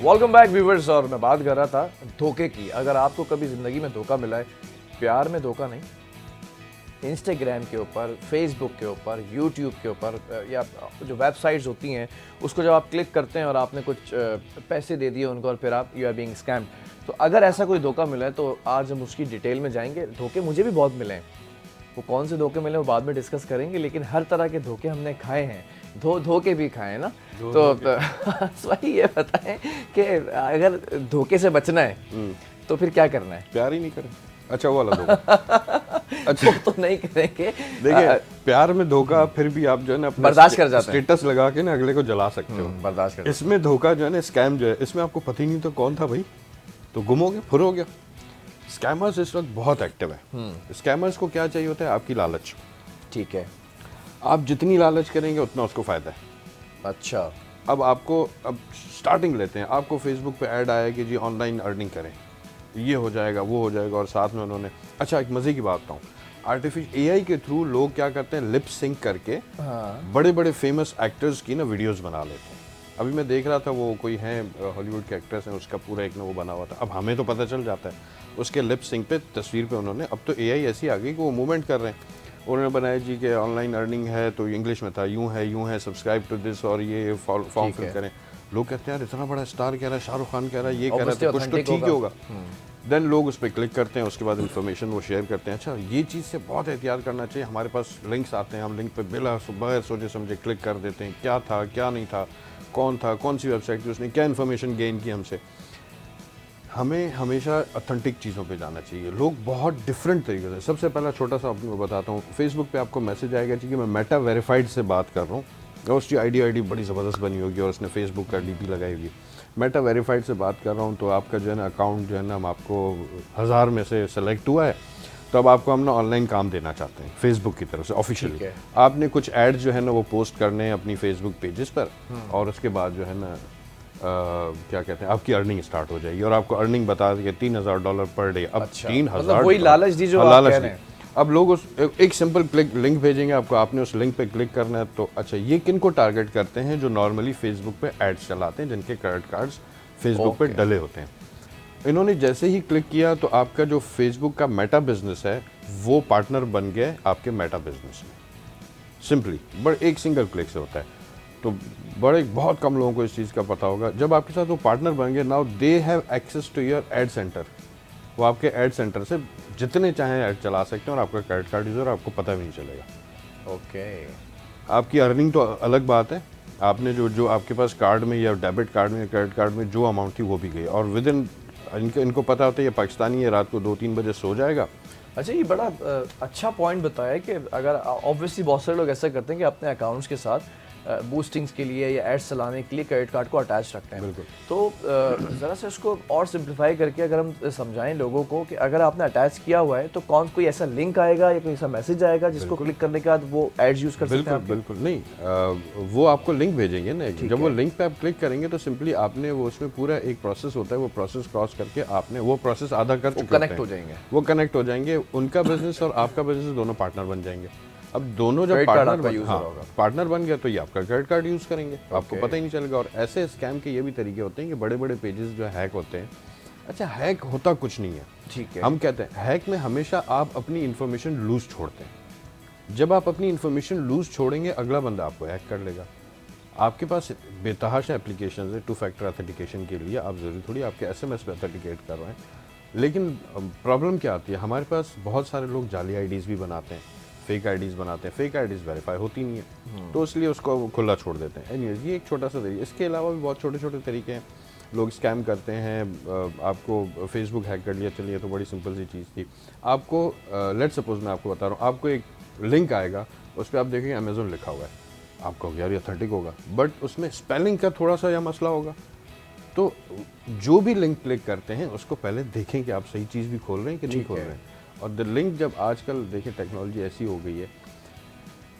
Welcome back viewers. और मैं बात कर रहा था धोखे की। अगर आपको कभी ज़िंदगी में धोखा मिला है, प्यार में धोखा नहीं, इंस्टाग्राम के ऊपर, फेसबुक के ऊपर, यूट्यूब के ऊपर, या जो वेबसाइट्स होती हैं उसको जब आप क्लिक करते हैं और आपने कुछ पैसे दे दिए उनको और फिर आप यू आर बीइंग स्कैम्ड, तो अगर ऐसा कोई धोखा मिला है तो आज हम उसकी डिटेल में जाएंगे। धोखे मुझे भी बहुत मिले हैं, वो कौन से धोखे मिले वो बाद में डिस्कस करेंगे, लेकिन हर तरह के धोखे हमने खाए हैं, धोखे भी खाए हैं ना। तो वही ये बताएं कि अगर धोखे से बचना है तो फिर क्या करना है? प्यार ही नहीं करें। अच्छा वो वाला धोखा अच्छा वो तो नहीं करेंगे। देखिए प्यार में धोखा फिर भी आप जो है ना अपना बर्दाश्त कर जाते हैं, स्टेटस लगा के ना अगले को जला सकते हो, बर्दाश्त कर। इसमें धोखा जो है ना, स्कैम जो है, इसमें आपको पता ही नहीं तो कौन था भाई, तो गुम हो गया, फुर हो गया। स्कैमर्स इस वक्त बहुत एक्टिव है। स्कैमर्स को क्या चाहिए होता है? आपकी लालच। ठीक है, आप जितनी लालच करेंगे उतना उसको फायदा है। अच्छा अब स्टार्टिंग लेते हैं, आपको फेसबुक पे ऐड आया कि जी ऑनलाइन अर्निंग करें, ये हो जाएगा वो हो जाएगा, और साथ में उन्होंने अच्छा एक मज़े की बात बताऊँ, आर्टिफिशियल एआई के थ्रू लोग क्या करते हैं, लिप सिंक करके बड़े बड़े फेमस एक्टर्स की ना वीडियोस बना लेते हैं। अभी मैं देख रहा था, वो कोई है हॉलीवुड के एक्ट्रेस हैं, उसका पूरा एक ना वो बना हुआ था। अब हमें तो पता चल जाता है उसके लिप सिंक पे, तस्वीर पे उन्होंने, अब तो एआई ऐसी आ गई कि वो मूवमेंट कर रहे हैं। उन्होंने बनाया जी कि ऑनलाइन अर्निंग है, तो इंग्लिश में था, यूँ है, सब्सक्राइब टू दिस, और ये फॉर्म फिल करें। लोग कहते हैं यार इतना बड़ा स्टार कह रहा है, शाहरुख खान कह रहा है, ये कह रहा है, तो कुछ तो ठीक ही होगा। देन लोग उस पर क्लिक करते हैं, उसके बाद इन्फॉर्मेशन वो शेयर करते हैं। अच्छा ये चीज़ से बहुत एहतियात करना चाहिए। हमारे पास लिंक्स आते हैं, हम लिंक पे बगैर सोचे समझे क्लिक कर देते हैं। क्या था क्या नहीं था, कौन था, कौन सी वेबसाइट थी, उसने क्या इन्फॉर्मेशन गेन की हमसे। हमें हमेशा ऑथेंटिक चीज़ों पे जाना चाहिए। लोग बहुत डिफरेंट तरीके से, सबसे पहला छोटा सा आपको बताता हूँ, फेसबुक पे आपको मैसेज आएगा जी कि मैं मेटा वेरीफाइड से बात कर रहा हूँ, और उसकी आईडी बड़ी ज़बरदस्त बनी होगी और उसने फेसबुक का डीपी लगाई होगी, मेटा वेरीफाइड से बात कर रहा हूँ, तो आपका जो है ना अकाउंट जो है ना, हम आपको 1000 में से सेलेक्ट हुआ है, तो अब आपको हम ना ऑनलाइन काम देना चाहते हैं फेसबुक की तरफ से ऑफिशियली। आपने कुछ ऐड जो है ना वो पोस्ट करने हैं अपनी फेसबुक पेजेस पर, और उसके बाद जो है ना क्या कहते हैं, आपकी अर्निंग स्टार्ट हो जाएगी, और आपको अर्निंग बता देंगे $3000 पर डे। अब अच्छा, 3000 मतलब वही लालच दी जो आप कह रहे हैं। अब लोग उस एक सिंपल लिंक भेजेंगे आपको, आपने उस लिंक पे क्लिक करना है। तो अच्छा ये किन को टारगेट करते हैं? जो नॉर्मली फेसबुक पे एड्स चलाते हैं, जिनके क्रेडिट कार्ड्स फेसबुक पे डले होते हैं। इन्होंने जैसे ही क्लिक किया तो आपका जो फेसबुक का मेटा बिजनेस है वो पार्टनर बन गया आपके मेटा बिजनेस में, सिंपली बड़े एक सिंगल क्लिक से होता है। तो बहुत कम लोगों को इस चीज़ का पता होगा। जब आपके साथ वो पार्टनर बन गए, now they have access to your ad centre. वो आपके एड सेंटर से जितने चाहें ऐड चला सकते हैं, और आपका क्रेडिट कार्ड यूज़र आपको पता भी नहीं चलेगा। ओके, आपकी अर्निंग तो अलग बात है, आपने जो आपके पास कार्ड में या डेबिट कार्ड में या क्रेडिट कार्ड में जो अमाउंट थी वो भी गई, और विद इन इनको पता होता है ये पाकिस्तानी है, रात को 2-3 बजे सो जाएगा। अच्छा ये बड़ा अच्छा पॉइंट बताया कि अगर ऑब्वियसली बहुत सारे लोग ऐसा करते हैं कि अपने अकाउंट्स के साथ बूस्टिंग्स के लिए या एड्स चलाने के लिए क्रेडिट कार्ड को अटैच रखते हैं। बिल्कुल। तो ज़रा सा इसको और सिंप्लीफाई करके अगर हम समझाएं लोगों को कि अगर आपने अटैच किया हुआ है तो कोई ऐसा लिंक आएगा या कोई ऐसा मैसेज आएगा जिसको क्लिक करने के बाद वो एड्स यूज़ कर सकते हैं? बिल्कुल नहीं, वो आपको लिंक भेजेंगे ना, जब वो लिंक पे आप क्लिक करेंगे तो सिंपली आपने वो, उसमें पूरा एक प्रोसेस होता है, वो प्रोसेस क्रॉस करके आपने वो प्रोसेस आधा कर चुके, कनेक्ट हो जाएंगे, वो कनेक्ट हो जाएंगे, उनका बिजनेस और आपका बिजनेस दोनों पार्टनर बन जाएंगे। अब दोनों जब पार्टनर बन गया तो ये आपका क्रेडिट कार्ड यूज़ करेंगे, आपको पता ही नहीं चलेगा। और ऐसे स्कैम के ये भी तरीके होते हैं कि बड़े बड़े पेजेस जो हैक होते हैं, अच्छा हैक होता कुछ नहीं है, ठीक है। हम कहते हैं हैक में हमेशा आप अपनी इन्फॉर्मेशन लूज छोड़ते हैं। जब आप अपनी इन्फॉर्मेशन लूज छोड़ेंगे, अगला बंदा आपको हैक कर लेगा। आपके पास बेतहाशा एप्लीकेशन है 2 फैक्टर ऑथेंटिकेशन के लिए, आप ज़रूरी थोड़ी आपके SMS पे ऑथेंटिकेट कर रहे हैं। लेकिन प्रॉब्लम क्या आती है, हमारे पास बहुत सारे लोग जाली आईडीज़ भी बनाते हैं, फेक आईडीज़ बनाते हैं, फेक आईडीज़ वेरीफाई होती नहीं है, तो इसलिए उसको खुला छोड़ देते हैं। एनीवेज ये एक छोटा सा तरीका, इसके अलावा भी बहुत छोटे छोटे तरीके हैं। लोग स्कैम करते हैं, आपको फेसबुक हैक कर लिया, चलिए तो बड़ी सिंपल सी चीज़ थी। आपको लेट सपोज मैं आपको बता रहा हूँ, आपको एक लिंक आएगा, उस पर आप देखेंगे अमेज़ोन लिखा हुआ है, आपको यार ये ऑथेंटिक होगा, बट उसमें स्पेलिंग का थोड़ा सा या मसला होगा। तो जो भी लिंक क्लिक करते हैं उसको पहले देखें कि आप सही चीज़ भी खोल रहे हैं कि नहीं खोल रहे हैं। और द लिंक, जब आजकल देखिए टेक्नोलॉजी ऐसी हो गई है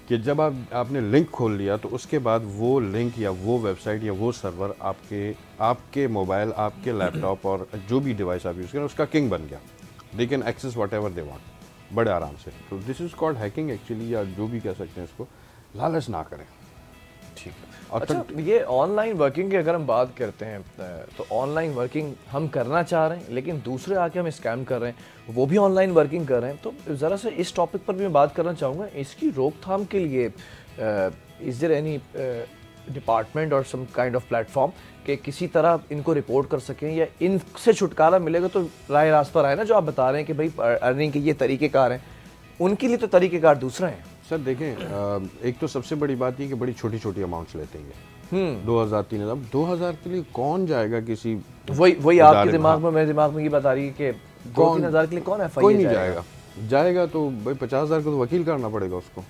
कि जब आपने लिंक खोल लिया तो उसके बाद वो लिंक या वो वेबसाइट या वो सर्वर आपके मोबाइल, आपके लैपटॉप और जो भी डिवाइस आप यूज़ करें उसका किंग बन गया। They can access what ever they want आराम से। तो this is called hacking actually, या जो भी कह सकते हैं इसको। लालच ना करें, ठीक है। अच्छा, ये ऑनलाइन वर्किंग की अगर हम बात करते हैं तो ऑनलाइन वर्किंग हम करना चाह रहे हैं लेकिन दूसरे आके हम स्कैम कर रहे हैं, वो भी ऑनलाइन वर्किंग कर रहे हैं, तो ज़रा सा इस टॉपिक पर भी मैं बात करना चाहूँगा। इसकी रोकथाम के लिए इज़ देयर एनी डिपार्टमेंट और सम काइंड ऑफ प्लेटफॉर्म कि किसी तरह इनको रिपोर्ट कर सकें या इनसे छुटकारा मिलेगा? तो राय रास्ता रहा है ना जो आप बता रहे हैं कि भाई अर्निंग के ये तरीक़ेकार हैं, उनके लिए तो तरीक़ेकार दूसरा है। सर देखें, एक तो सबसे बड़ी बात ये कि बड़ी छोटी छोटी अमाउंट्स लेते हैं 2000 3000। 2000 के लिए कौन जाएगा किसी, वही आपके दिमाग में, मेरे दिमाग में ये बात आ रही है कि 2-3 हज़ार के लिए कौन एफआईआर कोई नहीं जाएगा तो भाई 50,000 को तो वकील करना पड़ेगा उसको।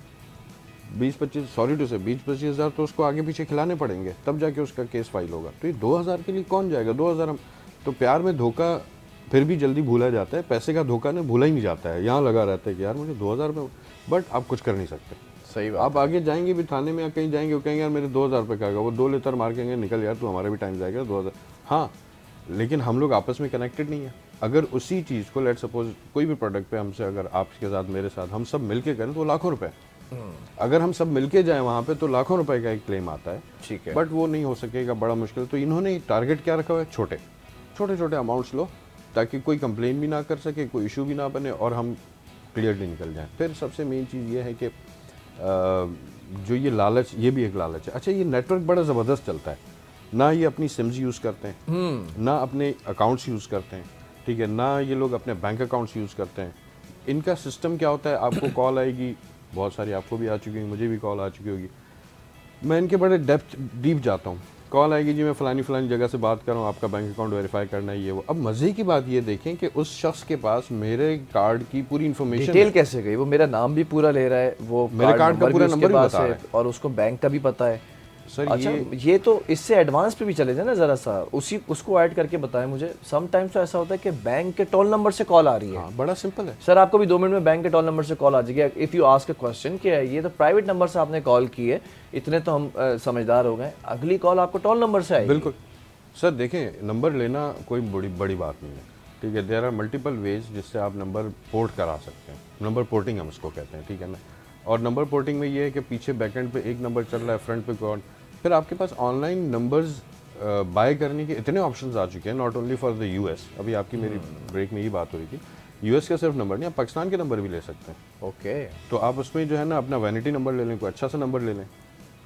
20-25 सॉरी टू से 20-25 हज़ार तो उसको आगे पीछे खिलाने पड़ेंगे, तब जाके उसका केस फाइल होगा। तो ये 2000 के लिए कौन जाएगा? 2000 हम तो प्यार में धोखा फिर भी जल्दी भूला जाता है, पैसे का धोखा ने भूला ही नहीं जाता है, यहाँ लगा रहता है कि यार मुझे 2000 में, बट आप कुछ कर नहीं सकते। सही बात। आप आगे जाएंगे भी थाने में या कहीं जाएंगे, वो कहेंगे यार मेरे 2000 रुपये का, वो 2 लेटर मार के निकल यार तू, हमारा भी टाइम जाएगा 2000। हाँ, लेकिन हम लोग आपस में कनेक्टेड नहीं है। अगर उसी चीज़ को लेट सपोज कोई भी प्रोडक्ट पे हमसे, अगर आपके साथ मेरे साथ हम सब मिलके करें तो लाखों रुपए, अगर हम सब मिलके जाएं वहाँ पे तो लाखों रुपए का एक क्लेम आता है। ठीक है, बट वो नहीं हो सकेगा, बड़ा मुश्किल। तो इन्होंने टारगेट क्या रखा हुआ है? छोटे छोटे अमाउंट्स लो ताकि कोई कंप्लेन भी ना कर सके, कोई इशू भी ना बने और हम क्लियरली निकल जाएं। फिर सबसे मेन चीज़ ये है कि जो ये लालच, ये भी एक लालच है। अच्छा, ये नेटवर्क बड़ा ज़बरदस्त चलता है, ना ये अपनी सिम्स यूज़ करते हैं, ना अपने अकाउंट्स यूज़ करते हैं, ठीक है, ना ये लोग अपने बैंक अकाउंट्स यूज़ करते हैं। इनका सिस्टम क्या होता है, आपको कॉल आएगी, बहुत सारी आपको भी आ चुकी होगी, मुझे भी कॉल आ चुकी होगी, मैं इनके बड़े डीप जाता हूँ। कॉल आएगी जी मैं फलानी जगह से बात कर रहा हूँ, आपका बैंक अकाउंट वेरीफाई करना है, ये वो। अब मज़े की बात ये देखें कि उस शख्स के पास मेरे कार्ड की पूरी इन्फॉर्मेशन, डिटेल कैसे गई, वो मेरा नाम भी पूरा ले रहा है, वो मेरे कार्ड का पूरा नंबर भी बता रहा है और उसको बैंक का भी पता है। सर अच्छा, ये तो इससे एडवांस पे भी चले जाए ना, ज़रा सा उसको ऐड करके बताएं मुझे। समटाइम्स तो ऐसा होता है कि बैंक के टोल नंबर से कॉल आ रही है। हाँ, बड़ा सिंपल है सर, आपको भी 2 मिनट में बैंक के टोल नंबर से कॉल आ जाएगी। If you ask a question कि ये तो प्राइवेट नंबर से आपने कॉल की है, इतने तो हम समझदार हो गए, अगली कॉल आपको टोल नंबर से आएगी। बिल्कुल सर, देखें नंबर लेना कोई बड़ी बात नहीं है, ठीक है। देयर आर मल्टीपल वेज जिससे आप नंबर पोर्ट करा सकते हैं, नंबर पोर्टिंग हम उसको कहते हैं, ठीक है ना। और नंबर पोर्टिंग में ये है कि पीछे बैकएंड पे एक नंबर चल रहा है, फ्रंट पे कौन, फिर आपके पास ऑनलाइन नंबर्स बाय करने के इतने ऑप्शंस आ चुके हैं, not only for the US. अभी आपकी मेरी ब्रेक में ये बात हो रही थी, यूएस का सिर्फ नंबर नहीं, आप पाकिस्तान के नंबर भी ले सकते हैं। ओके, तो आप उसमें जो है ना अपना वैनिटी नंबर ले लें, कोई अच्छा सा नंबर ले लें,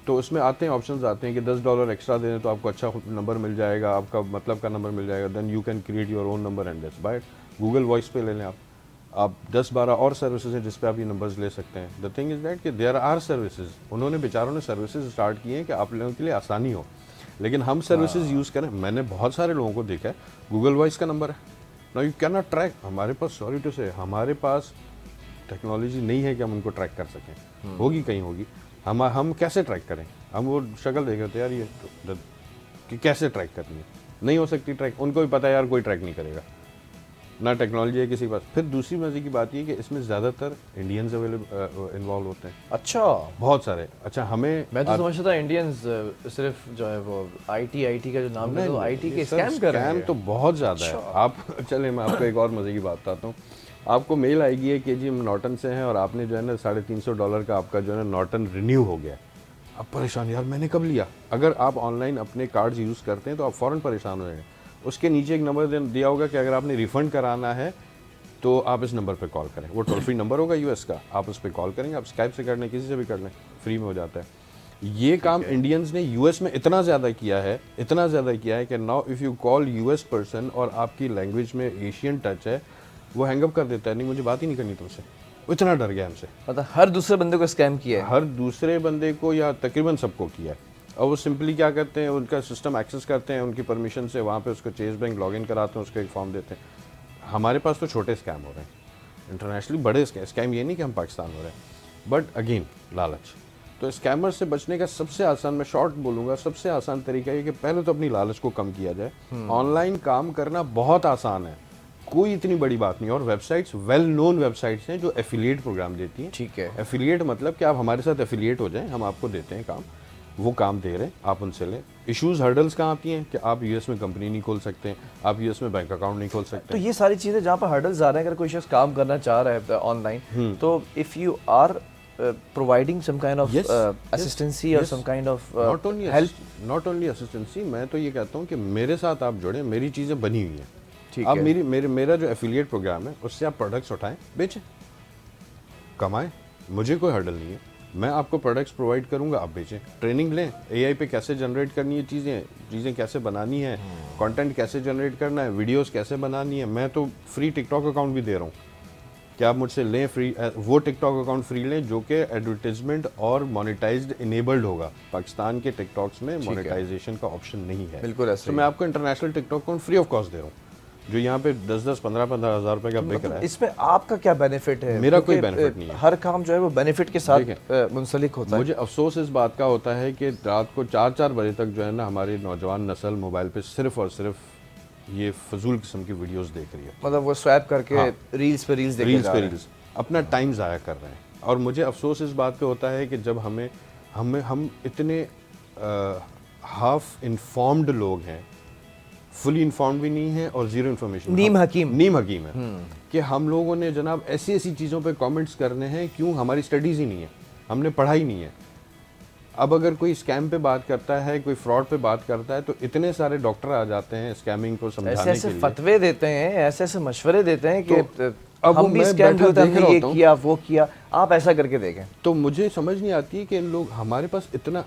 तो उसमें आते हैं ऑप्शंस आते हैं कि $10 एक्स्ट्रा दे दें तो आपको अच्छा नंबर मिल जाएगा, आपका मतलब का नंबर मिल जाएगा, then you can create your own number and that's bye. Google voice पे ले लें आप 10-12 और सर्विसेज हैं जिस पे आप ये नंबर्स ले सकते हैं। द थिंग इज़ दैट कि देयर आर सर्विसेज, उन्होंने बेचारों ने सर्विसेज स्टार्ट किए हैं कि आप लोगों के लिए आसानी हो, लेकिन हम सर्विसेज यूज़ करें। मैंने बहुत सारे लोगों को देखा है, गूगल वॉइस का नंबर है ना, यू कैन नॉट ट्रैक। हमारे पास सॉरी टू से हमारे पास टेक्नोलॉजी नहीं है कि हम उनको ट्रैक कर सकें, होगी कहीं होगी, हम कैसे ट्रैक करें? हम वो शक्ल देख रहे थे यार ये कि कैसे ट्रैक करनी है, नहीं हो सकती ट्रैक। उनको भी पता है यार कोई ट्रैक नहीं करेगा, ना टेक्नोलॉजी है किसी के पास। फिर दूसरी मजे की बात ये कि इसमें ज़्यादातर इंडियंस इन्वॉल्व होते हैं। अच्छा, बहुत सारे। अच्छा, मैं तो समझता था इंडियंस सिर्फ जो है वो आईटी का जो नाम है, तो आईटी के स्कैम कर रहे हैं। स्कैम तो बहुत ज़्यादा है। आप चले, मैं आपको एक और मज़े की बात बताता हूँ। आपको मेल आएगी है कि जी हम नॉर्टन से हैं और आपने जो है ना $350 का आपका जो है ना नॉर्टन रिन्यू हो गया। अब परेशान, यार मैंने कब लिया? अगर आप ऑनलाइन अपने कार्ड्स यूज़ करते हैं तो आप फ़ौरन परेशान हो जाएंगे। उसके नीचे एक नंबर दिया होगा कि अगर आपने रिफ़ंड कराना है तो आप इस नंबर पे कॉल करें। वो टोल फ्री नंबर होगा यूएस का, आप उस पर कॉल करेंगे, आप स्काइप से कर लें, किसी से भी कर लें, फ्री में हो जाता है। ये काम इंडियंस ने यूएस में इतना ज़्यादा किया है कि now if you call US person और आपकी लैंग्वेज में एशियन टच है, वो हैंगअप कर देता है, नहीं मुझे बात ही नहीं करनी तुमसे, इतना डर गया हमसे। मतलब हर दूसरे बंदे को स्कैम किया है, हर दूसरे बंदे को या तकरीबन सबको किया है। और वो सिंपली क्या करते हैं, उनका सिस्टम एक्सेस करते हैं, उनकी परमिशन से वहाँ पे उसको चेस बैंक लॉगिन कराते हैं, उसको एक फॉर्म देते हैं। हमारे पास तो छोटे स्कैम हो रहे हैं, इंटरनेशनली बड़े स्कैम ये नहीं कि हम पाकिस्तान हो रहे हैं, बट अगेन लालच। तो स्कैमर से बचने का सबसे आसान, मैं शॉर्ट बोलूँगा, सबसे आसान तरीका ये कि पहले तो अपनी लालच को कम किया जाए। ऑनलाइन काम करना बहुत आसान है, कोई इतनी बड़ी बात नहीं। और वेबसाइट्स वेल नोन वेबसाइट्स हैं जो एफिलिएट प्रोग्राम देती हैं। ठीक है, एफिलिएट मतलब कि आप हमारे साथ एफिलिएट हो जाएं, हम आपको देते हैं काम, वो काम दे रहे हैं, आप उनसे लें। इश्यूज हर्डल्स कहाँ आती हैं कि आप यूएस में कंपनी नहीं खोल सकते, आप यूएस में बैंक अकाउंट नहीं खोल सकते। तो ये सारी चीज़ें जहाँ पर हर्डल्स आ रहे हैं, अगर कोई शख्स काम करना चाह रहा है ऑनलाइन, तो if you are providing some kind of Yes, assistancy or yes. some kind of not only assistancy, मैं तो ये कहता हूँ कि मेरे साथ आप जुड़े, मेरी चीज़ें बनी हुई हैं, ठीक आप है। मेरा जो एफिलिएट प्रोग्राम है उससे आप प्रोडक्ट्स उठाएं, बेचें, कमाएं, मुझे कोई हर्डल नहीं है, मैं आपको प्रोडक्ट्स प्रोवाइड करूंगा, आप बेचें, ट्रेनिंग लें, एआई पे कैसे जनरेट करनी है चीज़ें कैसे बनानी है, कंटेंट कैसे जनरेट करना है, वीडियोस कैसे बनानी है। मैं तो फ्री टिकटॉक अकाउंट भी दे रहा हूँ कि आप मुझसे लें फ्री, वो टिकटॉक अकाउंट फ्री लें जो कि एडवर्टाइजमेंट और मोनेटाइज्ड इनेबल्ड होगा। पाकिस्तान के टिकटॉक्स में मोनेटाइजेशन का ऑप्शन नहीं है, बिल्कुल ऐसे तो मैं आपको international TikTok account free of cost दे रहा हूँ, जो यहाँ पे 10-10, 15-15 हज़ार रुपए का बिक रहा है। इसमें आपका क्या बेनिफिट है? मेरा कोई क्योंकि, बेनिफिट नहीं है। हर काम जो है वो बेनिफिट के साथ मुंसलिक होता है। मुझे अफसोस इस बात का होता है कि रात को 4-4 बजे तक जो है ना हमारी नौजवान नस्ल मोबाइल पे सिर्फ और सिर्फ ये फजूल किस्म की वीडियोस देख रही है, मतलब वो स्वैप करके हाँ। रील्स पे रील्स रील्स अपना टाइम ज़ाया कर रहे हैं। और मुझे अफसोस इस बात पे होता है कि जब हम इतने हाफ इन्फॉर्म्ड लोग हैं, फुली इन्फॉर्म्ड भी नहीं है और जीरो इन्फॉर्मेशन, नीम हकीम है कि हम लोगों ने जनाब ऐसी ऐसी चीज़ों पे कमेंट्स करने हैं। क्यों? हमारी स्टडीज़ ही नहीं है, हमने पढ़ाई नहीं है। अब अगर कोई स्कैम पे बात करता है, कोई फ्रॉड पे बात करता है, तो इतने सारे डॉक्टर आ जाते हैं स्कैमिंग को समझाने ऐसे के लिए, फतवे देते हैं, ऐसे ऐसे मशवरे देते हैं कि अब हम भी मैं स्कैम बैठा होता देख है, रहा ये होता हूँ। किया वो किया, आप ऐसा करके देखें। तो मुझे समझ नहीं आती कि इन लोग, हमारे पास इतना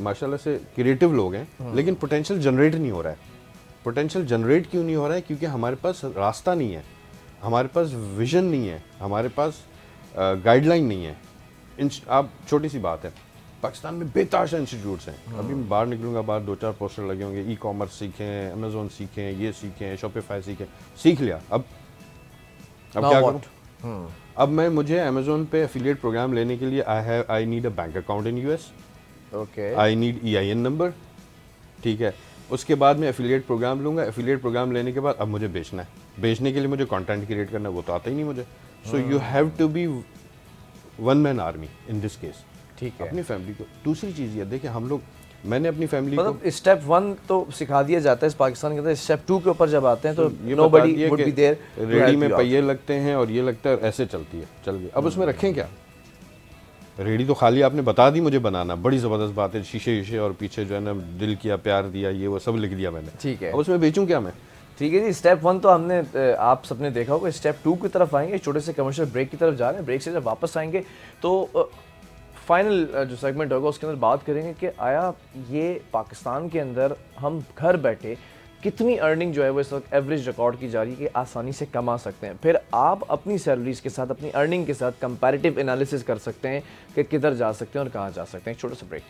माशाल्लाह से क्रिएटिव लोग हैं, लेकिन पोटेंशियल जनरेट नहीं हो रहा है। पोटेंशियल जनरेट क्यों नहीं हो रहा है? क्योंकि हमारे पास रास्ता नहीं है, हमारे पास विजन नहीं है, हमारे पास गाइडलाइन नहीं है। आप छोटी सी बात है, पाकिस्तान में बेताशा इंस्टीट्यूट्स हैं। अभी मैं बाहर निकलूंगा, बाहर 2-4 पोस्टर लगे होंगे, ई कॉमर्स सीखें, अमेजोन सीखें, ये सीखें, शॉपिफाई सीखें, सीख लिया, अब क्या करूं? अब मुझे अमेजोन पे एफिलिएट प्रोग्राम लेने के लिए I need a bank account in US, okay, I need EIN number, ठीक है। उसके बाद मैं एफिलिएट प्रोग्राम लूँगा, एफिलिएट प्रोग्राम लेने के बाद अब मुझे बेचना है, बेचने के लिए मुझे कंटेंट क्रिएट करना है, वो तो आता ही नहीं मुझे। So you have to be one man army in this case, ठीक है। अपनी फैमिली को। दूसरी चीज़ ये देखिए, हम लोग, मैंने अपनी फैमिली को, मतलब स्टेप 1 तो सिखा दिया जाता है इस पाकिस्तान के अंदर, स्टेप 2 के ऊपर जब आते हैं तो ये nobody would be there, ready में पहिए लगते हैं और ये लगता है ऐसे चलती है, चल गई। अब उसमें रखें क्या? रेडी तो खाली आपने बता दी मुझे बनाना, बड़ी ज़बरदस्त बात है, शीशे और पीछे जो है ना दिल किया, प्यार दिया, ये वो सब लिख दिया मैंने, ठीक है। अब उसमें बेचूं क्या मैं? ठीक है जी, स्टेप 1 तो हमने आप सबने देखा होगा। स्टेप 2 की तरफ आएंगे, छोटे से कमर्शियल ब्रेक की तरफ जा रहे हैं। ब्रेक से जब वापस आएंगे तो फाइनल जो सेगमेंट होगा उसके अंदर बात करेंगे कि आया ये पाकिस्तान के अंदर हम घर बैठे कितनी अर्निंग जो है वो इस वक्त एवरेज रिकॉर्ड की जा रही है कि आसानी से कमा सकते हैं। फिर आप अपनी सैलरीज के साथ, अपनी अर्निंग के साथ कंपैरेटिव एनालिसिस कर सकते हैं कि किधर जा सकते हैं और कहाँ जा सकते हैं। एक छोटा सा ब्रेक।